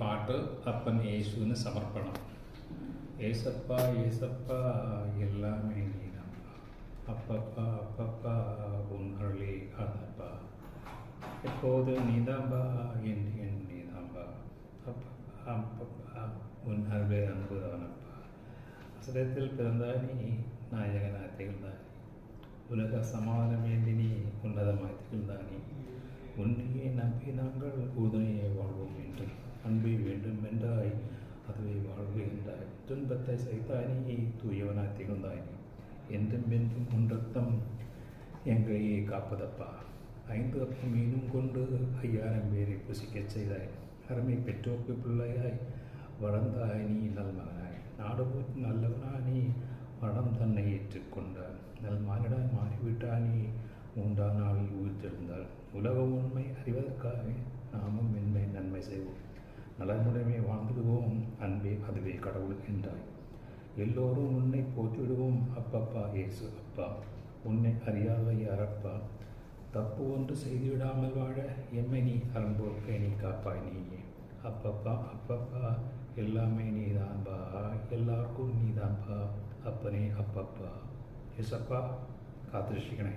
பாட்டு அப்பன் ஏசுன்னு சமர்ப்பணம். ஏசப்பா ஏசப்பா எல்லாமே நீதான்பா, அப்பப்பா அப்பப்பா உன் அருளே காதப்பா, எப்போது நீதான்பா என் நீதான்பா, அப்பப்பா அப்பப்பா உன் அருளே அன்புதானப்பா. அசரத்தில் பிறந்தாய் நீ, நாயகனாய் திகழ்ந்தாய், உலக சமாதானம் வேண்டி நீ உன்னதமாய் திகழ்ந்தானே. உன்னையே நம்பி நாங்கள் உதனையே வாழ்வோம் என்று அன்பை வேண்டும் என்றாய், அதுவே வாழ்வு என்றாய். துன்பத்தை சைத்தானே, தூயவனாய் திகழ்ந்தாய். என்றும் என்றும் உன் ரத்தம் எங்களையே காப்பதப்பா. 5 அப்பம் மீனும் கொண்டு 5000 பேரை புசிக்கச் செய்தாய். அருமை பெற்றோர்க்கு பிள்ளையாய் வளர்ந்தாய் நீ நல்மகனாய். நாடுபோட்டு நல்லவனா நீ மரணம் தன்னை ஏற்றுக்கொண்டார். நல்மானிடாய் மாறிவிட்டாய் நீ 3ஆம் நாளில் உயிர்த்தெழுந்தாள். உலக உண்மை அறிவதற்காக நாமும் மென்மை நன்மை செய்வோம், நலமுடைமை வாழ்ந்துடுவோம், அன்பே அதுவே கடவுள் என்றாய். எல்லோரும் உன்னை போற்றிவிடுவோம், அப்பப்பா இயேசு அப்பா. உன்னை அறியாத யாரப்பா, தப்பு ஒன்று செய்துவிடாமல் வாழ எம்மை நீ அறம்போக்கை நீ காப்பாய் நீயே. அப்பப்பா அப்பப்பா எல்லாமே நீதான்பா, எல்லாருக்கும் நீதான்பா, அப்பனே அப்பப்பா. ஏசப்பா காத்திருஷ்டிக்கணே.